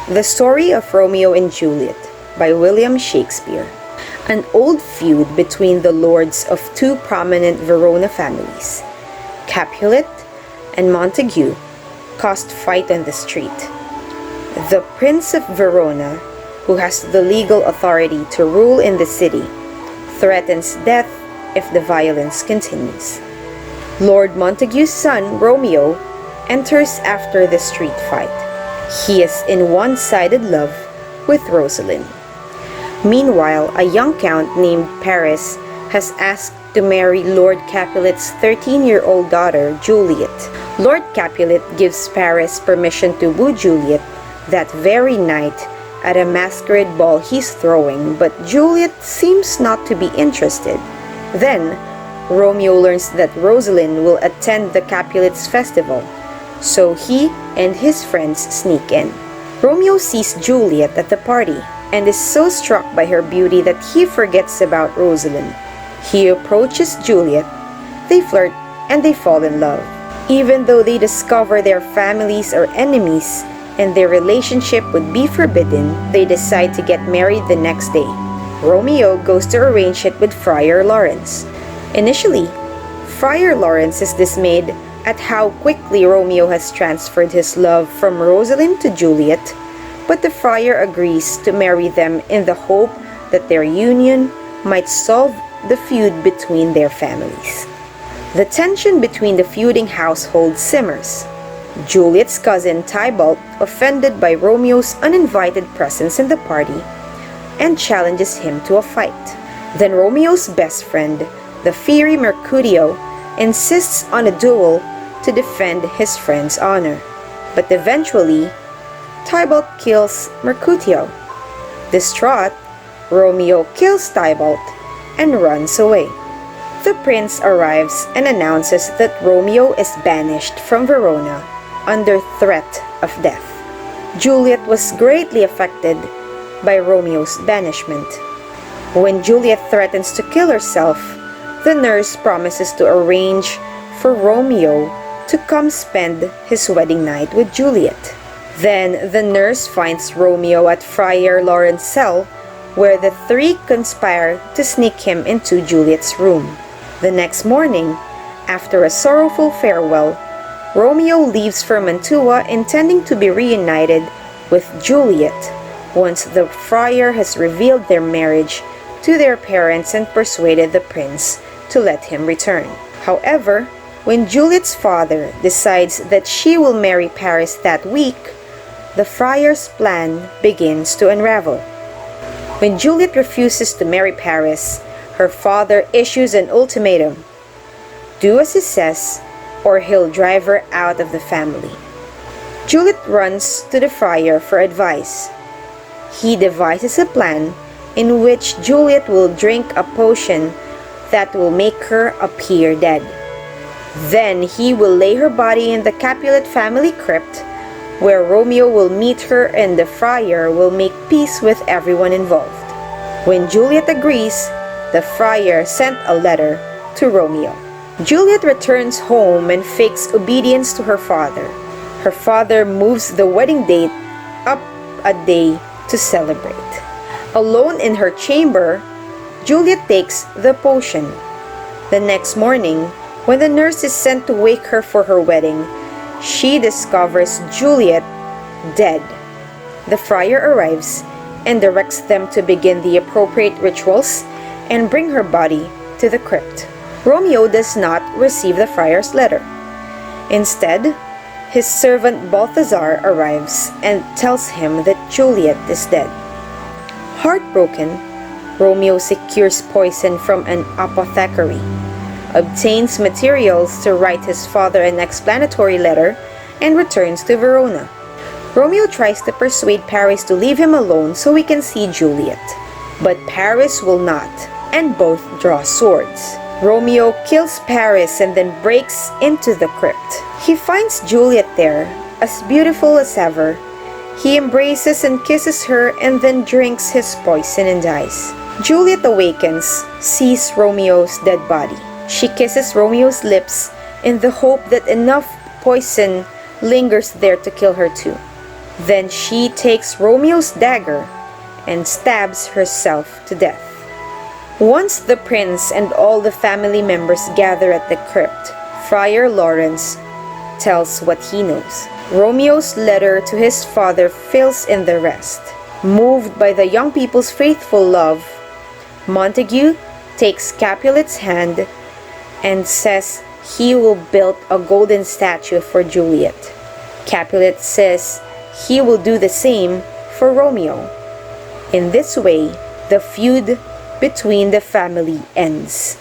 The Story of Romeo and Juliet by William Shakespeare. An old feud between the lords of two prominent Verona families, Capulet and Montague, caused fight on the street. The Prince of Verona, who has the legal authority to rule in the city, threatens death if the violence continues. Lord Montague's son, Romeo, enters after the street fight. He is in one-sided love with Rosalind. Meanwhile, a young count named Paris has asked to marry Lord Capulet's 13-year-old daughter, Juliet. Lord Capulet gives Paris permission to woo Juliet that very night at a masquerade ball he's throwing, but Juliet seems not to be interested. Then, Romeo learns that Rosalind will attend the Capulets' festival, so he and his friends sneak in. Romeo sees Juliet at the party and is so struck by her beauty that he forgets about Rosalind. He approaches Juliet, they flirt, and they fall in love. Even though they discover their families are enemies and their relationship would be forbidden, they decide to get married the next day. Romeo goes to arrange it with Friar Lawrence. Initially, Friar Lawrence is dismayed at how quickly Romeo has transferred his love from Rosalind to Juliet, but the friar agrees to marry them in the hope that their union might solve the feud between their families. The tension between the feuding households simmers. Juliet's cousin Tybalt, offended by Romeo's uninvited presence in the party, and challenges him to a fight. Then Romeo's best friend, the fiery Mercutio, insists on a duel to defend his friend's honor. But eventually, Tybalt kills Mercutio. Distraught, Romeo kills Tybalt and runs away. The prince arrives and announces that Romeo is banished from Verona under threat of death. Juliet was greatly affected by Romeo's banishment. When Juliet threatens to kill herself, the nurse promises to arrange for Romeo to come spend his wedding night with Juliet. Then the nurse finds Romeo at Friar Lawrence's cell, where the three conspire to sneak him into Juliet's room. The next morning, after a sorrowful farewell, Romeo leaves for Mantua intending to be reunited with Juliet once the friar has revealed their marriage to their parents and persuaded the prince to let him return. However, when Juliet's father decides that she will marry Paris that week, the friar's plan begins to unravel. When Juliet refuses to marry Paris, her father issues an ultimatum: do as he says, or he'll drive her out of the family. Juliet runs to the friar for advice. He devises a plan in which Juliet will drink a potion that will make her appear dead. Then he will lay her body in the Capulet family crypt, where Romeo will meet her and the friar will make peace with everyone involved. When Juliet agrees, the friar sent a letter to Romeo. Juliet returns home and fakes obedience to her father. Her father moves the wedding date up a day to celebrate. Alone in her chamber, Juliet takes the potion. The next morning, when the nurse is sent to wake her for her wedding, she discovers Juliet dead. The friar arrives and directs them to begin the appropriate rituals and bring her body to the crypt. Romeo does not receive the friar's letter. Instead, his servant Balthazar arrives and tells him that Juliet is dead. Heartbroken, Romeo secures poison from an apothecary, obtains materials to write his father an explanatory letter, and returns to Verona. Romeo tries to persuade Paris to leave him alone so he can see Juliet. But Paris will not, and both draw swords. Romeo kills Paris and then breaks into the crypt. He finds Juliet there, as beautiful as ever. He embraces and kisses her and then drinks his poison and dies. Juliet awakens, sees Romeo's dead body. She kisses Romeo's lips in the hope that enough poison lingers there to kill her too. Then she takes Romeo's dagger and stabs herself to death. Once the prince and all the family members gather at the crypt, Friar Lawrence tells what he knows. Romeo's letter to his father fills in the rest. Moved by the young people's faithful love, Montague takes Capulet's hand and says he will build a golden statue for Juliet. Capulet says he will do the same for Romeo. In this way, the feud between the family ends.